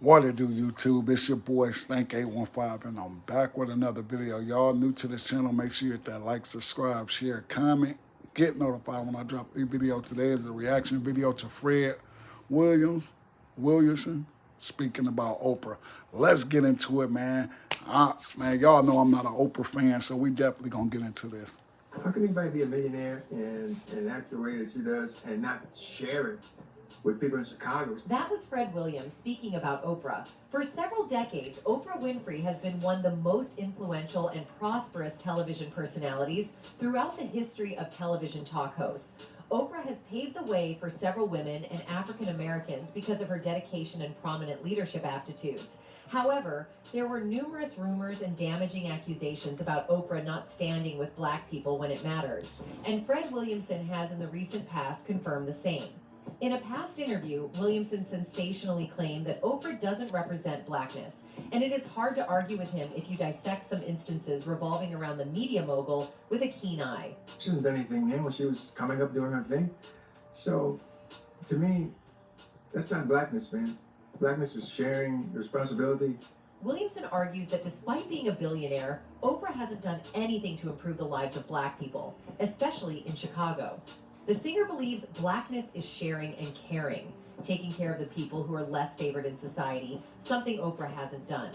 What it do, YouTube? It's your boy Stank815, and I'm back with another video. Y'all new to this channel, make sure you hit that like, subscribe, share, comment, get notified when I drop the video. Today is a reaction video to Fred Williamson speaking about Oprah. Let's get into it, man. Man, y'all know I'm not an Oprah fan, so we definitely gonna get into this. How can anybody be a millionaire and act the way that she does and not share it with people in Chicago? That was Fred Williams speaking about Oprah. For several decades, Oprah Winfrey has been one of the most influential and prosperous television personalities throughout the history of television talk hosts. Oprah has paved the way for several women and African Americans because of her dedication and prominent leadership aptitudes. However, there were numerous rumors and damaging accusations about Oprah not standing with Black people when it matters, and Fred Williamson has in the recent past confirmed the same. In a past interview, Williamson sensationally claimed that Oprah doesn't represent Blackness, and it is hard to argue with him if you dissect some instances revolving around the media mogul with a keen eye. She hadn't done anything then when she was coming up doing her thing. So, to me, that's not Blackness, man. Blackness is sharing the responsibility. Williamson argues that despite being a billionaire, Oprah hasn't done anything to improve the lives of Black people, especially in Chicago. The singer believes Blackness is sharing and caring, taking care of the people who are less favored in society, something Oprah hasn't done.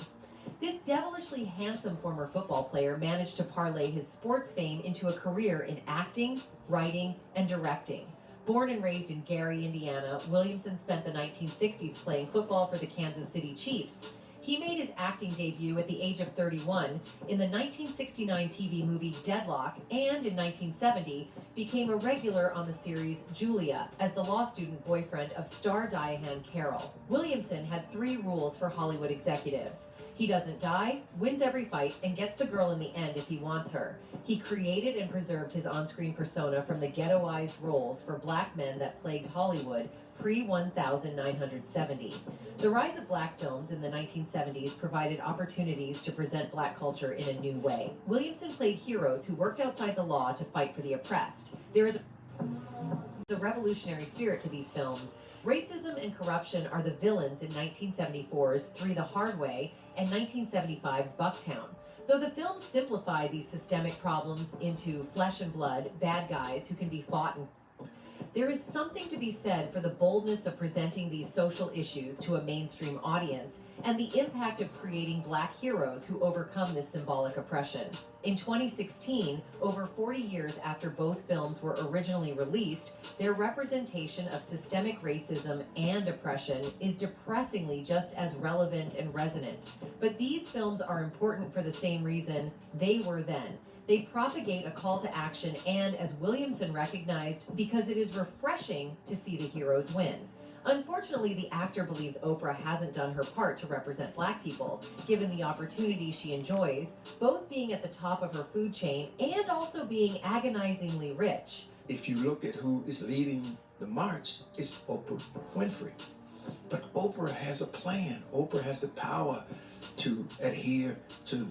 This devilishly handsome former football player managed to parlay his sports fame into a career in acting, writing, and directing. Born and raised in Gary, Indiana, Williamson spent the 1960s playing football for the Kansas City Chiefs. He made his acting debut at the age of 31 in the 1969 TV movie Deadlock, and in 1970 became a regular on the series Julia as the law student boyfriend of star Diane Carroll. Williamson had 3 rules for Hollywood executives. He doesn't die, wins every fight, and gets the girl in the end if he wants her. He created and preserved his on-screen persona from the ghettoized roles for Black men that plagued Hollywood pre-1970. The rise of Black films in the 1970s provided opportunities to present Black culture in a new way. Williamson played heroes who worked outside the law to fight for the oppressed. There is a revolutionary spirit to these films. Racism and corruption are the villains in 1974's Three the Hard Way and 1975's Bucktown. Though the films simplify these systemic problems into flesh and blood, bad guys who can be fought and there is something to be said for the boldness of presenting these social issues to a mainstream audience and the impact of creating Black heroes who overcome this symbolic oppression. In 2016, over 40 years after both films were originally released, their representation of systemic racism and oppression is depressingly just as relevant and resonant. But these films are important for the same reason they were then. They propagate a call to action and, as Williamson recognized, because it is refreshing to see the heroes win. Unfortunately, the actor believes Oprah hasn't done her part to represent Black people, given the opportunities she enjoys, both being at the top of her food chain and also being agonizingly rich. If you look at who is leading the march, it's Oprah Winfrey. But Oprah has a plan. Oprah has the power to adhere to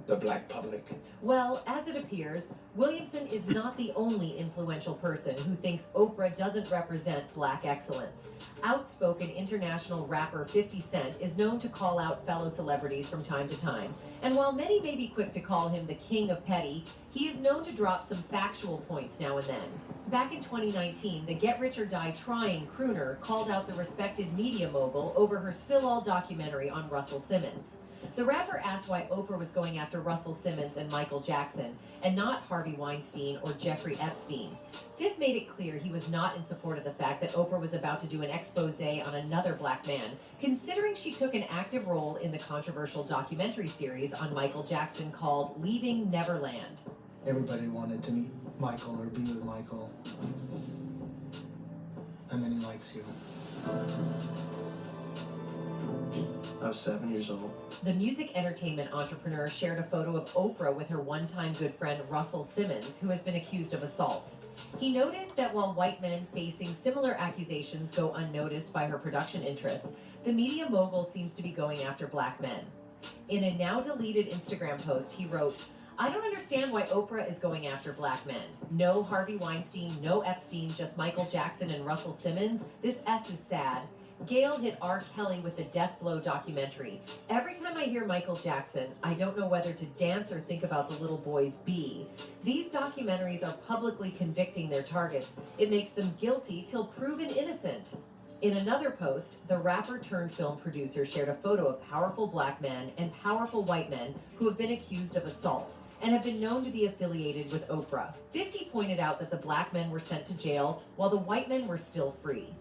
the Black public. Well, as it appears, Williamson is not the only influential person who thinks Oprah doesn't represent Black excellence. Outspoken international rapper 50 Cent is known to call out fellow celebrities from time to time. And while many may be quick to call him the king of petty, he is known to drop some factual points now and then. Back in 2019, the Get Rich or Die Trying crooner called out the respected media mogul over her Spill All documentary on Russell Simmons. The rapper asked why Oprah was going after Russell Simmons and Michael Jackson, and not Harvey Weinstein or Jeffrey Epstein. Fifth made it clear he was not in support of the fact that Oprah was about to do an expose on another Black man, considering she took an active role in the controversial documentary series on Michael Jackson called Leaving Neverland. Everybody wanted to meet Michael or be with Michael, and then he likes you. I was 7 years old. The music entertainment entrepreneur shared a photo of Oprah with her one-time good friend Russell Simmons, who has been accused of assault. He noted that while white men facing similar accusations go unnoticed by her production interests, the media mogul seems to be going after Black men. In a now-deleted Instagram post, he wrote, "I don't understand why Oprah is going after Black men. No Harvey Weinstein, no Epstein, just Michael Jackson and Russell Simmons. This S is sad. Gail hit R. Kelly with the Death Blow documentary. Every time I hear Michael Jackson, I don't know whether to dance or think about the little boy's bee. These documentaries are publicly convicting their targets. It makes them guilty till proven innocent. In another post, the rapper turned film producer shared a photo of powerful black men and powerful white men who have been accused of assault and have been known to be affiliated with Oprah. 50 pointed out that the black men were sent to jail while the white men were still free.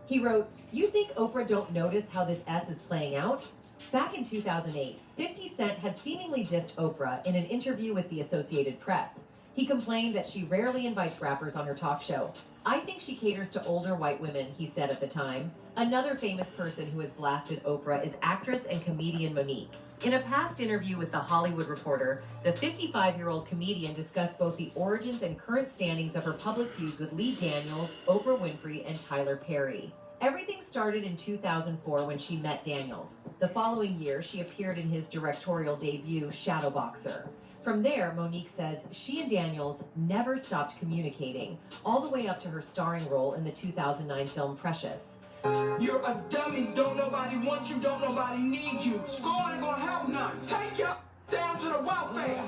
He wrote, "You think Oprah don't notice how this S is playing out?" Back in 2008, 50 Cent had seemingly dissed Oprah in an interview with the Associated Press. He complained that she rarely invites rappers on her talk show. "I think she caters to older white women," he said at the time. Another famous person who has blasted Oprah is actress and comedian MoNique. In a past interview with The Hollywood Reporter, the 55-year-old comedian discussed both the origins and current standings of her public feuds with Lee Daniels, Oprah Winfrey, and Tyler Perry. Everything started in 2004 when she met Daniels. The following year, she appeared in his directorial debut, Shadowboxer. From there, MoNique says she and Daniels never stopped communicating, all the way up to her starring role in the 2009 film Precious. "You're a dummy. Don't nobody want you. Don't nobody need you. School ain't gonna help none. Take your down to the welfare."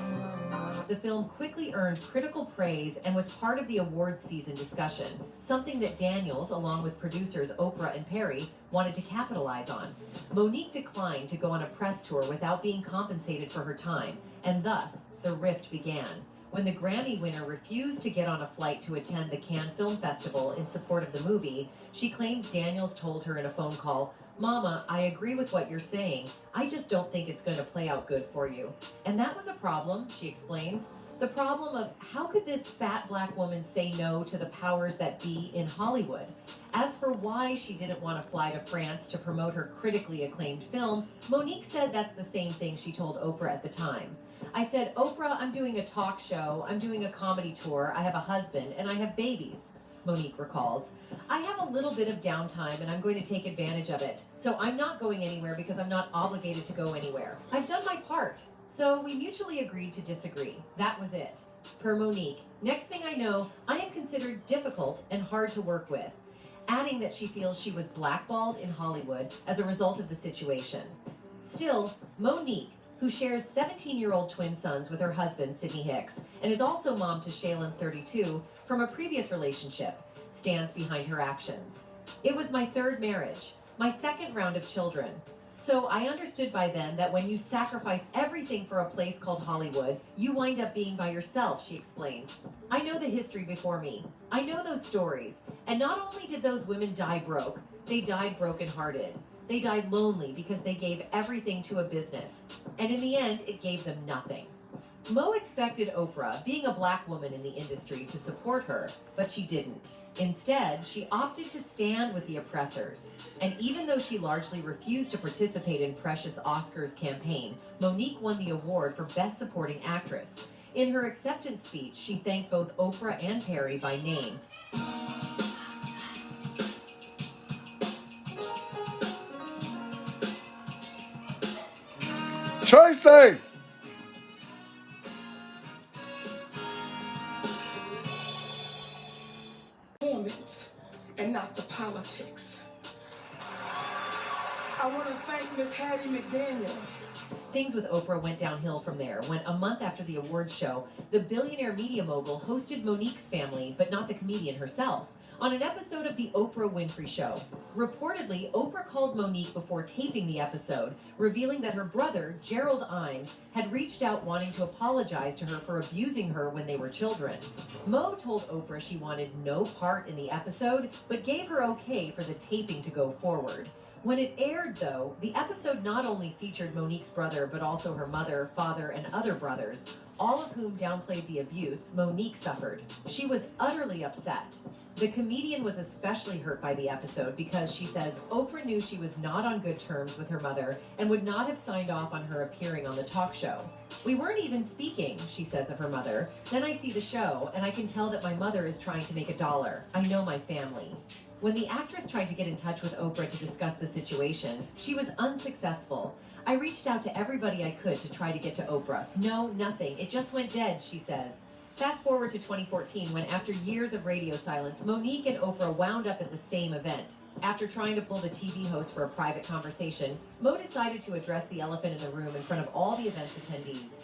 The film quickly earned critical praise and was part of the awards season discussion, something that Daniels, along with producers Oprah and Perry, wanted to capitalize on. MoNique declined to go on a press tour without being compensated for her time, and thus the rift began. When the Grammy winner refused to get on a flight to attend the Cannes Film Festival in support of the movie, she claims Daniels told her in a phone call, "Mama, I agree with what you're saying. I just don't think it's going to play out good for you." And that was a problem, she explains. The problem of how could this fat black woman say no to the powers that be in Hollywood? As for why she didn't want to fly to France to promote her critically acclaimed film, MoNique said that's the same thing she told Oprah at the time. "I said, Oprah, I'm doing a talk show, I'm doing a comedy tour, I have a husband, and I have babies," MoNique recalls. "I have a little bit of downtime and I'm going to take advantage of it. So I'm not going anywhere because I'm not obligated to go anywhere. I've done my part." So we mutually agreed to disagree. That was it. Per MoNique, "Next thing I know, I am considered difficult and hard to work with," adding that she feels she was blackballed in Hollywood as a result of the situation. Still, MoNique, who shares 17-year-old twin sons with her husband, Sydney Hicks, and is also mom to Shaylin, 32, from a previous relationship, stands behind her actions. "It was my third marriage, my second round of children. So I understood by then that when you sacrifice everything for a place called Hollywood, you wind up being by yourself," she explains. "I know the history before me. I know those stories. And not only did those women die broke, they died brokenhearted. They died lonely because they gave everything to a business. And in the end, it gave them nothing." Mo expected Oprah, being a black woman in the industry, to support her, but she didn't. Instead, she opted to stand with the oppressors. And even though she largely refused to participate in Precious Oscar's campaign, MoNique won the award for Best Supporting Actress. In her acceptance speech, she thanked both Oprah and Perry by name. Tracy! Performance and not the politics. I want to thank Miss Hattie McDaniel. Things with Oprah went downhill from there when, a month after the awards show, the billionaire media mogul hosted MoNique's family, but not the comedian herself, on an episode of The Oprah Winfrey Show. Reportedly, Oprah called MoNique before taping the episode, revealing that her brother, Gerald Imes, had reached out wanting to apologize to her for abusing her when they were children. Mo told Oprah she wanted no part in the episode, but gave her okay for the taping to go forward. When it aired, though, the episode not only featured MoNique's brother, but also her mother, father, and other brothers, all of whom downplayed the abuse MoNique suffered. She was utterly upset. The comedian was especially hurt by the episode because, she says, Oprah knew she was not on good terms with her mother and would not have signed off on her appearing on the talk show. "We weren't even speaking," she says of her mother. "Then I see the show, and I can tell that my mother is trying to make $1. I know my family." When the actress tried to get in touch with Oprah to discuss the situation, she was unsuccessful. "I reached out to everybody I could to try to get to Oprah. No, nothing. It just went dead," she says. Fast forward to 2014 when, after years of radio silence, MoNique and Oprah wound up at the same event. After trying to pull the TV host for a private conversation, Mo decided to address the elephant in the room in front of all the event's attendees.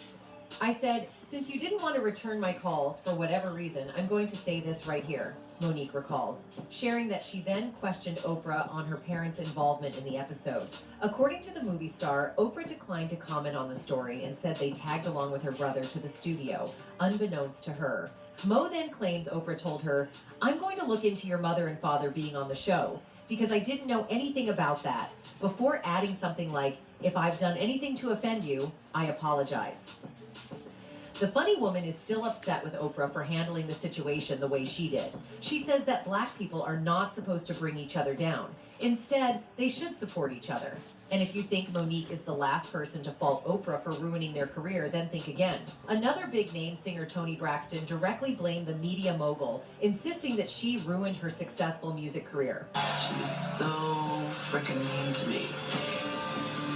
I said, "Since you didn't want to return my calls for whatever reason, I'm going to say this right here," MoNique recalls, sharing that she then questioned Oprah on her parents' involvement in the episode. According to the movie star, Oprah declined to comment on the story and said they tagged along with her brother to the studio, unbeknownst to her. Mo then claims Oprah told her, "I'm going to look into your mother and father being on the show, because I didn't know anything about that," before adding something like, "If I've done anything to offend you, I apologize." The funny woman is still upset with Oprah for handling the situation the way she did. She says that Black people are not supposed to bring each other down. Instead, they should support each other. And if you think MoNique is the last person to fault Oprah for ruining their career, then think again. Another big-name singer, Toni Braxton, directly blamed the media mogul, insisting that she ruined her successful music career. She's so freaking mean to me.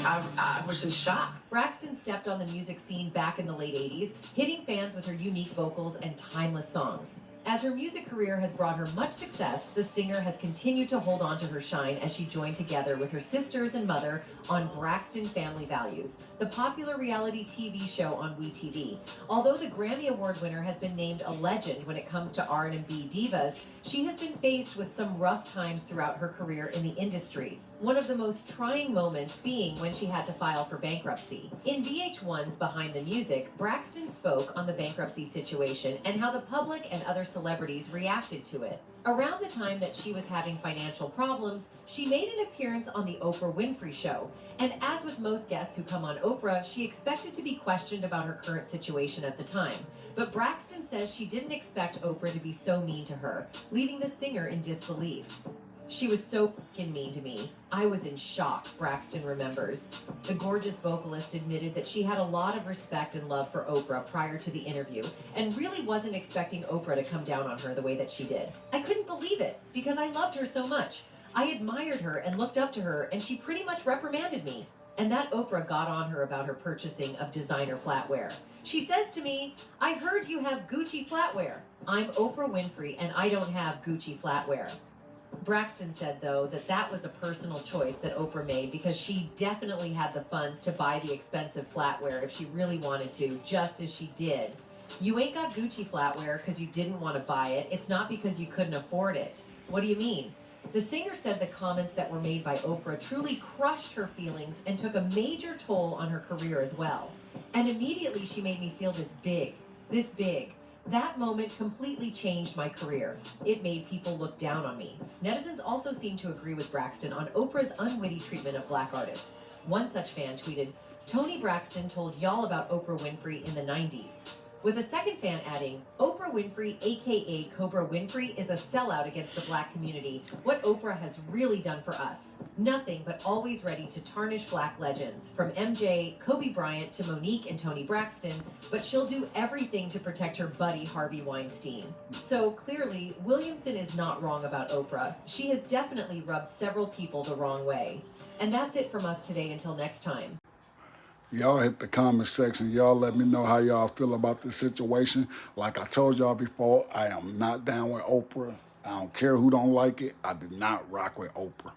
I was in shock. Braxton stepped on the music scene back in the late 80s, hitting fans with her unique vocals and timeless songs. As her music career has brought her much success, the singer has continued to hold on to her shine as she joined together with her sisters and mother on Braxton Family Values, the popular reality TV show on WeTV. Although the Grammy Award winner has been named a legend when it comes to R&B divas, she has been faced with some rough times throughout her career in the industry. One of the most trying moments being when she had to file for bankruptcy. In VH1's Behind the Music, Braxton spoke on the bankruptcy situation and how the public and other celebrities reacted to it. Around the time that she was having financial problems, she made an appearance on the Oprah Winfrey Show. And as with most guests who come on Oprah, she expected to be questioned about her current situation at the time. But Braxton says she didn't expect Oprah to be so mean to her, leaving the singer in disbelief. "She was so fucking mean to me. I was in shock," Braxton remembers. The gorgeous vocalist admitted that she had a lot of respect and love for Oprah prior to the interview and really wasn't expecting Oprah to come down on her the way that she did. "I couldn't believe it because I loved her so much. I admired her and looked up to her, and she pretty much reprimanded me." And that Oprah got on her about her purchasing of designer flatware. She says to me, "I heard you have Gucci flatware. I'm Oprah Winfrey and I don't have Gucci flatware." Braxton said, though, that that was a personal choice that Oprah made because she definitely had the funds to buy the expensive flatware if she really wanted to, just as she did. "You ain't got Gucci flatware because you didn't want to buy it. It's not because you couldn't afford it." What do you mean? The singer said the comments that were made by Oprah truly crushed her feelings and took a major toll on her career as well. "And immediately she made me feel this big. That moment completely changed my career. It made people look down on me." Netizens also seem to agree with Braxton on Oprah's unwitty treatment of Black artists. One such fan tweeted, "Toni Braxton told y'all about Oprah Winfrey in the 90s. With a second fan adding, "Oprah Winfrey, aka Cobra Winfrey, is a sellout against the Black community. What Oprah has really done for us. Nothing but always ready to tarnish Black legends. From MJ, Kobe Bryant to MoNique and Toni Braxton, but she'll do everything to protect her buddy Harvey Weinstein." So clearly, Williamson is not wrong about Oprah. She has definitely rubbed several people the wrong way. And that's it from us today. Until next time. Y'all hit the comment section. Y'all let me know how y'all feel about this situation. Like I told y'all before, I am not down with Oprah. I don't care who don't like it. I did not rock with Oprah.